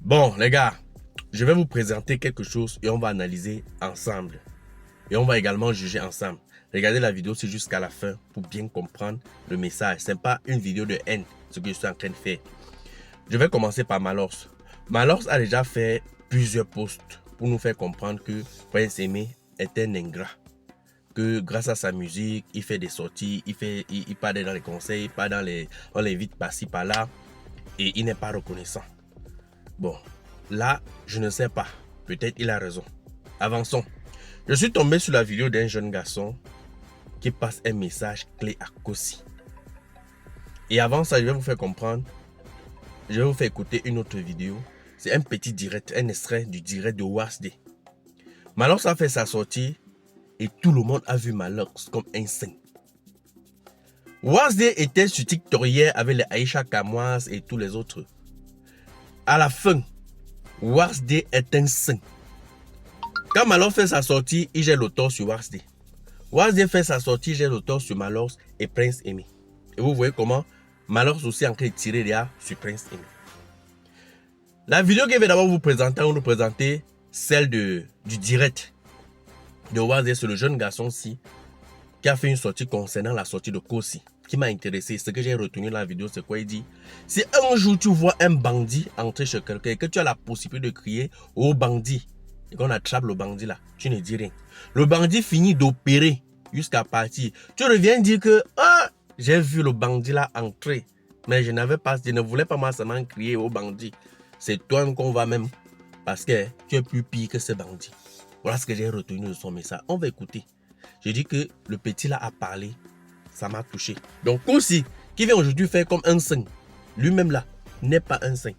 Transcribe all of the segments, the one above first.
Bon, les gars, je vais vous présenter quelque chose et on va analyser ensemble. Et on va également juger ensemble. Regardez la vidéo jusqu'à la fin pour bien comprendre le message. Ce n'est pas une vidéo de haine, ce que je suis en train de faire. Je vais commencer par Malors. Malors a déjà fait plusieurs posts pour nous faire comprendre que Prince Aimé est un ingrat. Que grâce à sa musique, il fait des sorties, il part dans les conseils, il part on l'invite par-ci, par-là. Et il n'est pas reconnaissant. Bon, là, je ne sais pas. Peut-être il a raison. Avançons. Je suis tombé sur la vidéo d'un jeune garçon qui passe un message clé à Kosi. Et avant ça, je vais vous faire comprendre. Je vais vous faire écouter une autre vidéo. C'est un petit direct, un extrait du direct de Wasde. Malors a fait sa sortie et tout le monde a vu Malors comme un saint. Wasde était sur TikTok hier avec les Aïcha Kamoise et tous les autres. À la fin, Wasde est un saint. Quand Malors fait sa sortie, il jette l'auteur sur Wasde. Wasde fait sa sortie, il jette l'auteur sur Malors et Prince Aimé. Et vous voyez comment Malors aussi est en train de tirer derrière sur Prince Aimé. La vidéo que je vais d'abord vous présenter, on va nous présenter celle du direct de Wasde. C'est le jeune garçon-ci qui a fait une sortie concernant la sortie de Kosi, qui m'a intéressé. Ce que j'ai retenu dans la vidéo, c'est quoi il dit? Si un jour tu vois un bandit entrer chez quelqu'un et que tu as la possibilité de crier au bandit et qu'on attrape le bandit là, tu ne dis rien. Le bandit finit d'opérer jusqu'à partir. Tu reviens dire que j'ai vu le bandit là entrer, mais je ne voulais pas moi seulement crier au bandit. C'est toi qu'on va même parce que tu es plus pire que ce bandit. Voilà ce que j'ai retenu de son message. On va écouter. Je dis que le petit là a parlé, ça m'a touché. Donc Kosi, qui vient aujourd'hui faire comme un saint, lui-même là, n'est pas un saint.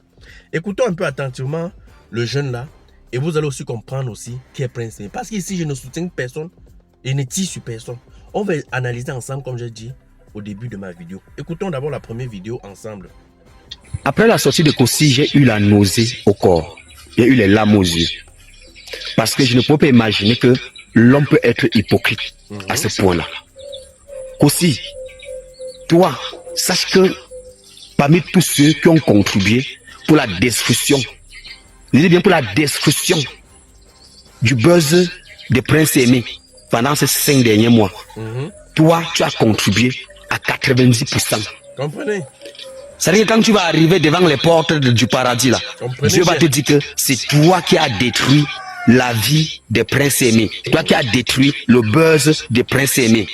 Écoutons un peu attentivement le jeune là, et vous allez aussi comprendre aussi qui est Prince Aimé. Parce qu'ici, je ne soutiens personne, et ne tire sur personne. On va analyser ensemble, comme j'ai dit au début de ma vidéo. Écoutons d'abord la première vidéo ensemble. Après la sortie de Kosi, j'ai eu la nausée au corps. J'ai eu les larmes aux yeux. Parce que je ne peux pas imaginer que l'homme peut être hypocrite à ce point-là. Kosi, toi, sache que parmi tous ceux qui ont contribué pour la destruction, je dis bien pour la destruction du buzz de Prince Aimé pendant ces 5 derniers mois, toi, tu as contribué à 90%. Comprenez? C'est-à-dire que quand tu vas arriver devant les portes du paradis, là, Dieu va te dire que c'est toi qui as détruit la vie de Prince Aimé. Toi qui as détruit le buzz de Prince Aimé.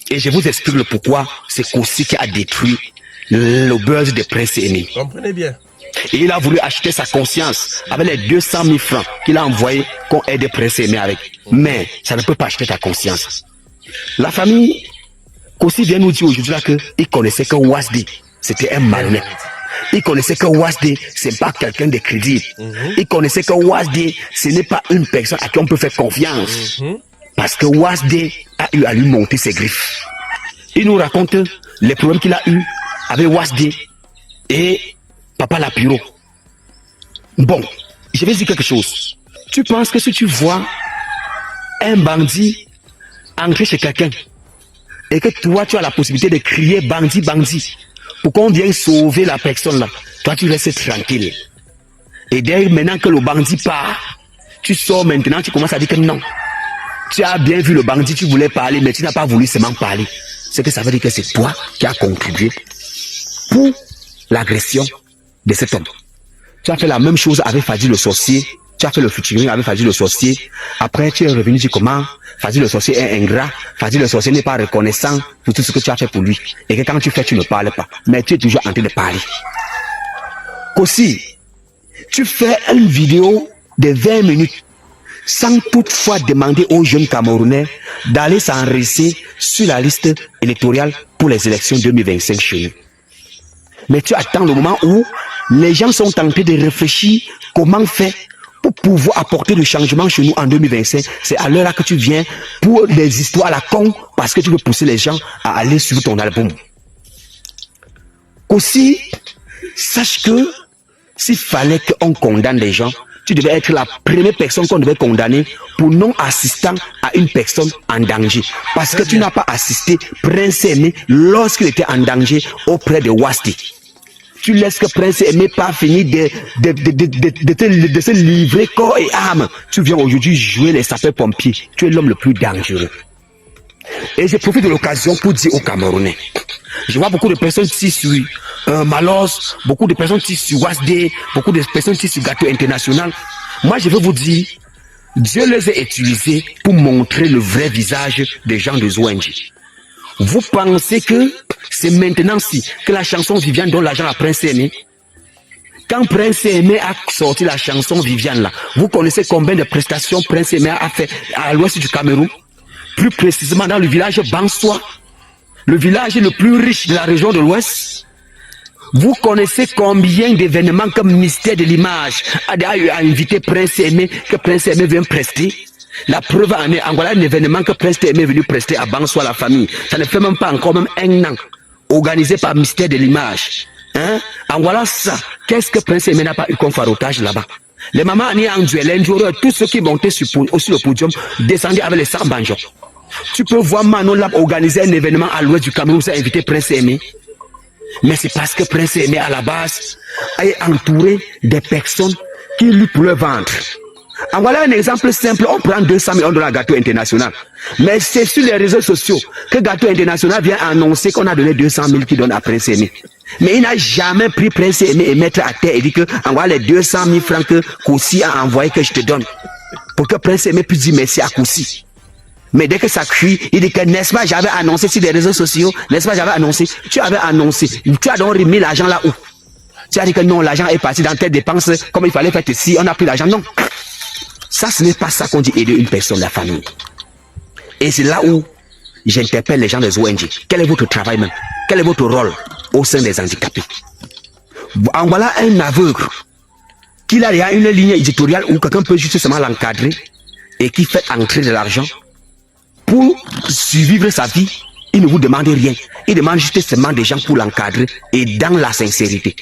Et je vous explique le pourquoi c'est Kosi qui a détruit le buzz de Prince Aimé. Comprenez bien. Et il a voulu acheter sa conscience avec les 200 000 francs qu'il a envoyé qu'on aide Prince Aimé avec. Mais ça ne peut pas acheter ta conscience. La famille Kosi vient nous dire aujourd'hui là qu'il connaissait que Wasde, c'était un malhonnête. Il connaissait que Wasde, c'est pas quelqu'un de crédible. Il connaissait que Wasde, ce n'est pas une personne à qui on peut faire confiance. Parce que Wasde a eu à lui monter ses griffes. Il nous raconte les problèmes qu'il a eu avec Wasde et Papa Lapiro. Bon, je vais dire quelque chose. Tu penses que si tu vois un bandit entrer chez quelqu'un et que toi tu as la possibilité de crier bandit, bandit, pour qu'on vienne sauver la personne là, toi tu restes tranquille. Et dès maintenant que le bandit part, tu sors maintenant, tu commences à dire que non. Tu as bien vu le bandit, tu voulais parler, mais tu n'as pas voulu seulement parler. C'est que ça veut dire que c'est toi qui as contribué pour l'agression de cet homme. Tu as fait la même chose avec Fadi le sorcier. Tu as fait le featuring avec Fadi le sorcier. Après, tu es revenu dire comment Fadi le sorcier est ingrat. Fadi le sorcier n'est pas reconnaissant pour tout ce que tu as fait pour lui. Et que quand tu fais, tu ne parles pas. Mais tu es toujours en train de parler. Kosi, tu fais une vidéo de 20 minutes sans toutefois demander aux jeunes Camerounais d'aller s'enregistrer sur la liste électorale pour les élections 2025 chez nous. Mais tu attends le moment où les gens sont en train de réfléchir comment faire pour pouvoir apporter le changement chez nous en 2025. C'est à l'heure là que tu viens pour des histoires à la con parce que tu veux pousser les gens à aller sur ton album. Aussi, sache que s'il fallait qu'on condamne les gens, tu devais être la première personne qu'on devait condamner pour non assistant à une personne en danger. Parce que tu n'as pas assisté Prince Aimé lorsqu'il était en danger auprès de Wasde. tu laisses que Prince Aimé pas fini de se livrer corps et âme. Tu viens aujourd'hui jouer les sapeurs-pompiers. Tu es l'homme le plus dangereux. Et je profite de l'occasion pour dire aux Camerounais. Je vois beaucoup de personnes ici sur Malos, beaucoup de personnes ici sur WASD, beaucoup de personnes ici sur Gâteau International. Moi, je veux vous dire, Dieu les a utilisés pour montrer le vrai visage des gens de Zouenji. Vous pensez que c'est maintenant-ci que la chanson Viviane donne l'argent à Prince Aimé? Quand Prince Aimé a sorti la chanson Viviane là, vous connaissez combien de prestations Prince Aimé a fait à l'ouest du Cameroun? Plus précisément dans le village Bansoa, le village le plus riche de la région de l'ouest. Vous connaissez combien d'événements comme Mystère de l'image a invité Prince Aimé, que Prince Aimé vient prester? La preuve en est, en voilà un événement que Prince Aimé est venu prester à Bansoa, la famille. Ça ne fait même pas encore même un an. Organisé par Mystère de l'image. Hein? En voilà ça. Qu'est-ce que Prince Aimé n'a pas eu comme farotage là-bas? Les mamans en duel, tous ceux qui montaient sur le podium descendaient avec les sambanjos. Tu peux voir Manon Lab organiser un événement à l'ouest du Cameroun, ça a invité Prince Aimé. Mais c'est parce que Prince Aimé à la base est entouré des personnes qui luttent pour le ventre. En voilà un exemple simple, on prend 200 millions de la Gâteau International. Mais c'est sur les réseaux sociaux que Gâteau International vient annoncer qu'on a donné 200 000 qui donnent à Prince Aimé. Mais il n'a jamais pris Prince Aimé et mettre à terre et dit que envoie les 200 000 francs que Koussi a envoyé que je te donne. Pour que Prince Aimé puisse dire merci à Koussi. Mais dès que ça crie, il dit que n'est-ce pas, j'avais annoncé sur les réseaux sociaux, n'est-ce pas, j'avais annoncé, tu avais annoncé, tu as donc remis l'argent là où? Tu as dit que non, l'argent est parti dans tes dépenses, comme il fallait faire ici, on a pris l'argent, non. Ça, ce n'est pas ça qu'on dit aider une personne, la famille. Et c'est là où j'interpelle les gens des ONG. Quel est votre travail même? Quel est votre rôle au sein des handicapés? En voilà un aveugle qu'il a une ligne éditoriale où quelqu'un peut justement l'encadrer et qui fait entrer de l'argent pour survivre sa vie. Il ne vous demande rien. Il demande juste seulement des gens pour l'encadrer et dans la sincérité.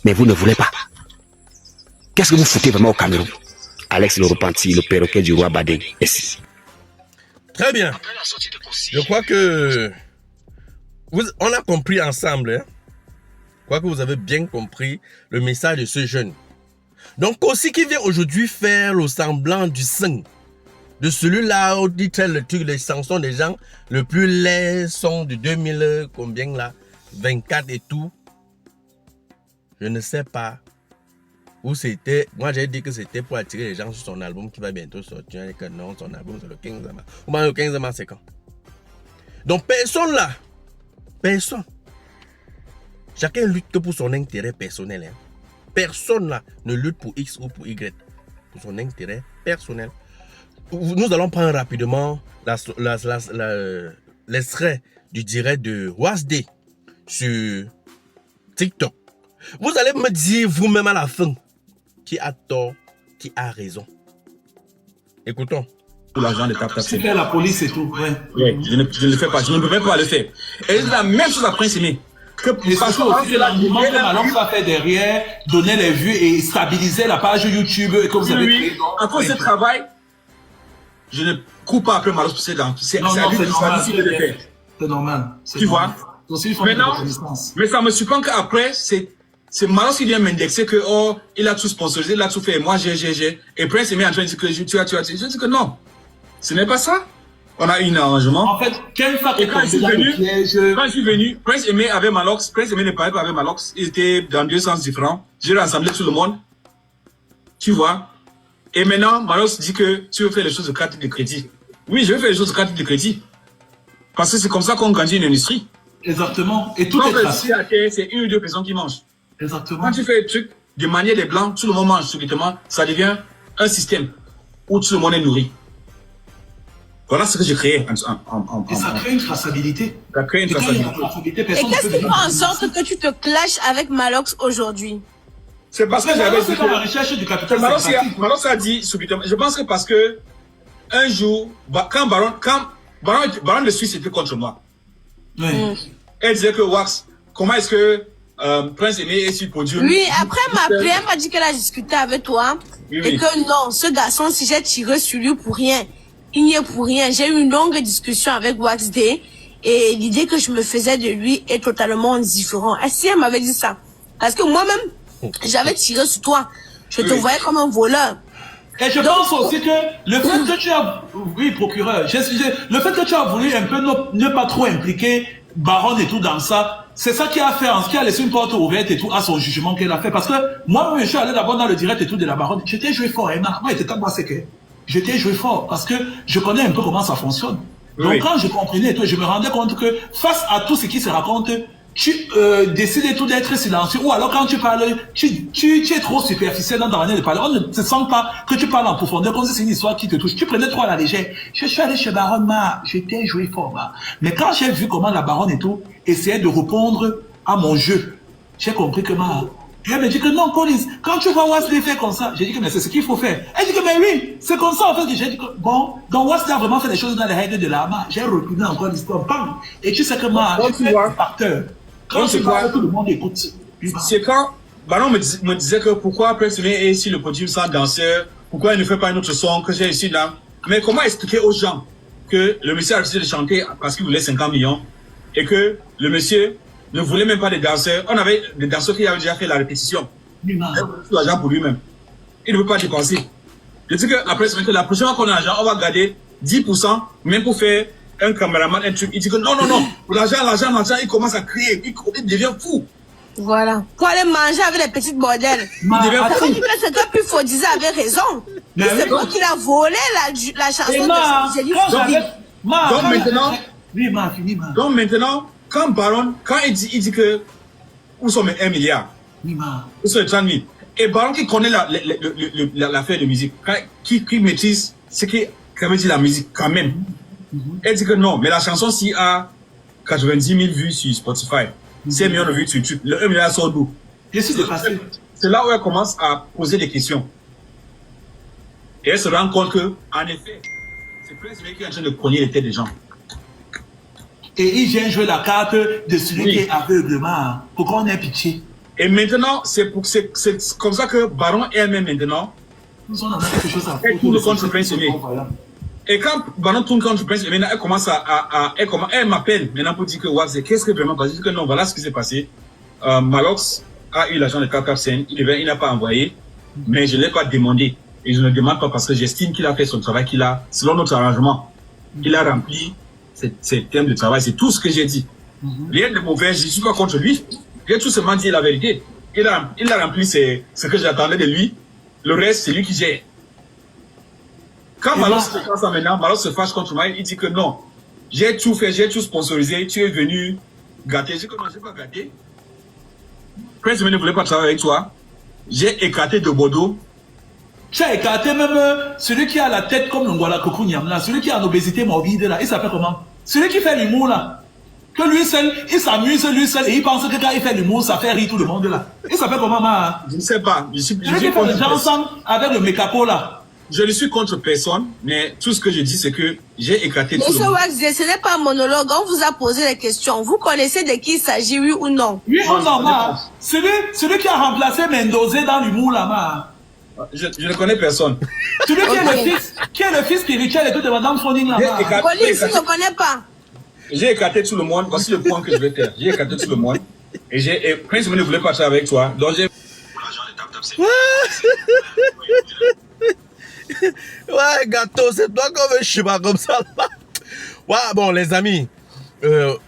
Mais vous ne voulez pas. Qu'est-ce que vous foutez vraiment au Cameroun? Alex le repenti, le perroquet du roi Badé. Merci. Très bien. Je crois que on a compris ensemble. Hein? Je crois que vous avez bien compris le message de ce jeune. Donc aussi qui vient aujourd'hui faire le semblant du sang. De celui-là, on dit le truc, les chansons des gens, le plus laid sont de 2000, combien là, 24 et tout. Je ne sais pas où c'était. Moi, j'ai dit que c'était pour attirer les gens sur son album qui va bientôt sortir. Et que non, son album, c'est le 15 mars. Ou bien le 15 mars, c'est quand? Donc, personne là, personne. Chacun lutte que pour son intérêt personnel. Hein. Personne là ne lutte pour X ou pour Y. Pour son intérêt personnel. Nous allons prendre rapidement l'extrait du direct de WASD sur TikTok. Vous allez me dire vous-même à la fin qui a tort, qui a raison. Écoutons. Pour l'argent de TapTap. Tu fais la police et tout. Ouais. Oui, je ne le fais pas. Je ne peux même pas le faire. Et c'est la même chose à Prince Aimé. Et parce que l'argument que Malon va faire derrière, donner les vues et stabiliser la page YouTube que vous avez créée. À cause de ce travail, je ne cours pas après Malon pour c'est à lui de choisir de le faire. C'est normal. Tu vois? Maintenant, mais ça me surprend qu'après, c'est Malon qui vient m'indexer que, oh, il a tout sponsorisé, il a tout fait, moi j'ai. Et Prince Aimé en train de dire que tu as. Je dis que non. Ce n'est pas ça. On a eu un arrangement. En fait, quelle fois que quand je suis venu, Prince Aimé avec Malox, Prince Aimé ne parlait pas avec Malox, ils étaient dans deux sens différents. J'ai rassemblé tout le monde. Tu vois? Et maintenant, Malox dit que tu veux faire les choses de carte de crédit. Oui, je veux faire les choses de carte de crédit. Parce que c'est comme ça qu'on grandit une industrie. Exactement. Et tout est tracé. C'est une ou deux personnes qui mangent. Exactement. Quand tu fais le truc de manière des blancs, tout le monde mange subitement, ça devient un système où tout le monde est nourri. Voilà ce que j'ai créé. Et ça crée une traçabilité. Ça crée une traçabilité. Et qu'est-ce qui fait en sorte que tu te clashes avec Malox aujourd'hui? C'est parce que j'avais dit que la recherche du capital. Malox a dit subitement. Je pense que parce que un jour, quand Baron de Suisse était contre moi, elle disait que Wax, comment est-ce que Prince Aimé est sur le podium? Oui, après elle m'a dit qu'elle a discuté avec toi et que non, ce garçon, si j'ai tiré sur lui pour rien, il n'y est pour rien. J'ai eu une longue discussion avec Wax Day et l'idée que je me faisais de lui est totalement différente. Et si elle m'avait dit ça, parce que moi-même, j'avais tiré sur toi. Je te voyais comme un voleur. Et je pense aussi que le fait que tu as, oui, procureur, le fait que tu as voulu un peu ne pas trop impliquer Baron et tout dans ça, c'est ça qui a fait, qui a laissé une porte ouverte et tout à son jugement qu'elle a fait. Parce que moi, je suis allé d'abord dans le direct et tout de la Baronne. J'étais joué fort, Emma. Moi, j'étais moi, c'est que j'étais joué fort parce que je connais un peu comment ça fonctionne. Donc, oui. Quand je comprenais et tout, je me rendais compte que face à tout ce qui se raconte, tu décides et tout d'être silencieux, ou alors quand tu parles, tu es trop superficiel dans ta manière de parler. On ne se sent pas que tu parles en profondeur, comme si c'est une histoire qui te touche. Tu prenais trop à la légère. Je suis allé chez Baronne, j'étais joué fort, mais quand j'ai vu comment la Baronne et tout essayait de répondre à mon jeu, j'ai compris que elle me dit que non, Collins, quand tu vois Wesley faire comme ça, j'ai dit que mais c'est ce qu'il faut faire. Elle dit que mais oui, c'est comme ça en fait. J'ai dit que bon, donc Wesley a vraiment fait des choses dans les règles de l'art. J'ai reculé encore l'histoire, bam. Et tu sais que je suis un facteur. Quand tu vois, tout le monde écoute. C'est quand Baron me disait que pourquoi Prince est ici le podium sans danseur, pourquoi il ne fait pas une autre son que j'ai ici là. Mais comment expliquer aux gens que le monsieur a décidé de chanter parce qu'il voulait 50 millions et que le monsieur ne voulait même pas des danseurs. On avait des danseurs qui avaient déjà fait la répétition. Il voulait tout l'argent pour lui-même. Il ne veut pas dépenser. Je dis qu'après, c'est que la prochaine fois qu'on a l'argent, on va garder 10%, même pour faire un caméraman, un truc. Il dit que non, pour l'argent, il commence à crier. Il devient fou. Voilà. Pour aller manger avec les petites bordels. Il devient fou. C'est que Pufodisa avait raison. C'est moi qui l'a volé la chanson de Jésus. Donc maintenant, quand Baron, quand il dit que où sont mes 1 milliard, où sont les 30 000, et Baron qui connaît l'affaire de musique, qui maîtrise ce qui veut dire la musique quand même, elle dit que non, mais la chanson si a 90 000 vues sur Spotify, 5 millions de vues sur YouTube, le 1 milliard sort d'où? C'est là où elle commence à poser des questions. Et elle se rend compte que, en effet, c'est Prince qui est en train de cogner les têtes des gens. Et il vient jouer la carte de celui qui est aveuglement pour qu'on ait pitié. Et maintenant, c'est comme ça que Baron elle-même maintenant, elle tourne contre Prince Aimé. Et quand Baron tourne contre Prince Aimé, elle commence elle m'appelle maintenant pour dire que qu'est-ce que vraiment passé? Je dis que non, voilà ce qui s'est passé. Malox a eu l'argent de Capcapsen, il n'a pas envoyé, mais je ne l'ai pas demandé. Et je ne le demande pas parce que j'estime qu'il a fait son travail, selon notre arrangement, il a rempli ses termes de travail, c'est tout ce que j'ai dit. Rien de mauvais, je ne suis pas contre lui. J'ai tout simplement dit la vérité. Il a rempli ce que j'attendais de lui. Le reste, c'est lui qui gère. Quand Malos se fâche maintenant, Malos se fâche contre moi, il dit que non, j'ai tout fait, j'ai tout sponsorisé, tu es venu gâter. Je dis que non, je n'ai pas gâté. Prince ne voulait pas travailler avec toi. J'ai écarté de Bordeaux. Tu as écarté même celui qui a la tête comme le Ngwala Kokunyam là, celui qui a l'obésité morbide là, il s'appelle comment? Celui qui fait l'humour là. Que lui seul, il s'amuse lui seul et il pense que quand il fait l'humour, ça fait rire tout le monde là. Il s'appelle comment Je ne sais pas. Je suis fait les gens ensemble avec le Mekapo là. Je ne suis contre personne, mais tout ce que je dis, c'est que j'ai écarté tout le monde. Monsieur Wax, ce n'est pas un monologue, on vous a posé des questions. Vous connaissez de qui il s'agit, oui ou non? Oui ou non, celui qui a remplacé Mendoza dans l'humour là, Je ne connais personne. Celui qui est le fils spirituel et tout de Madame Foning là. Police, tu ne connais pas. J'ai écarté tout le monde. Voici le point que je vais faire. J'ai écarté tout le monde. Et Prince ne voulait pas travailler avec toi. Donc j'ai... Ouais, gâteau, c'est toi qu'on veut, je suis pas comme ça là. Ouais, bon, les amis,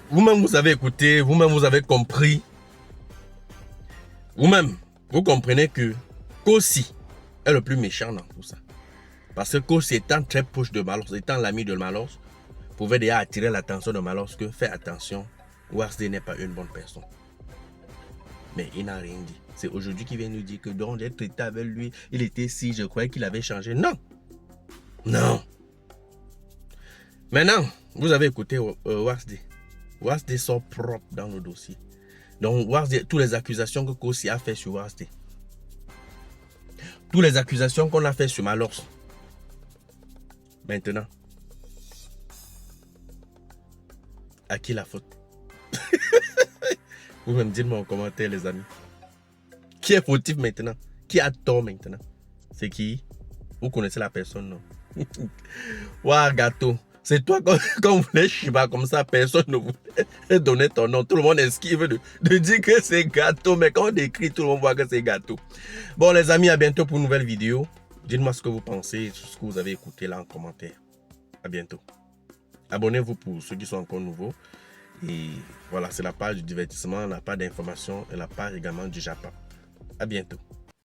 vous-même vous avez écouté, vous-même vous avez compris. Vous-même, vous comprenez que Kossi est le plus méchant dans tout ça. Parce que Kossi étant très proche de Malos, étant l'ami de Malos, pouvait déjà attirer l'attention de Malos que fais attention, Warsday n'est pas une bonne personne. Mais il n'a rien dit. C'est aujourd'hui qu'il vient nous dire que donc j'ai traité avec lui, il était si, je croyais qu'il avait changé. Non. Non. Maintenant, vous avez écouté Warsday. Warsday sort propre dans le dossier. Donc Warsday, toutes les accusations que Kossi a fait sur Warsday. Toutes les accusations qu'on a fait sur Malos. Maintenant, à qui la faute? Vous-même dites-moi en commentaire, les amis. Qui est fautif maintenant? Qui a tort maintenant? C'est qui? Vous connaissez la personne, non? Ouah, gâteau. C'est toi, quand on voulait Shiba comme ça, personne ne voulait donner ton nom. Tout le monde esquive de dire que c'est gâteau. Mais quand on décrit, tout le monde voit que c'est gâteau. Bon, les amis, à bientôt pour une nouvelle vidéo. Dites-moi ce que vous pensez, ce que vous avez écouté là en commentaire. À bientôt. Abonnez-vous pour ceux qui sont encore nouveaux. Et voilà, c'est la page du divertissement, la page d'information et la page également du Japon. À bientôt.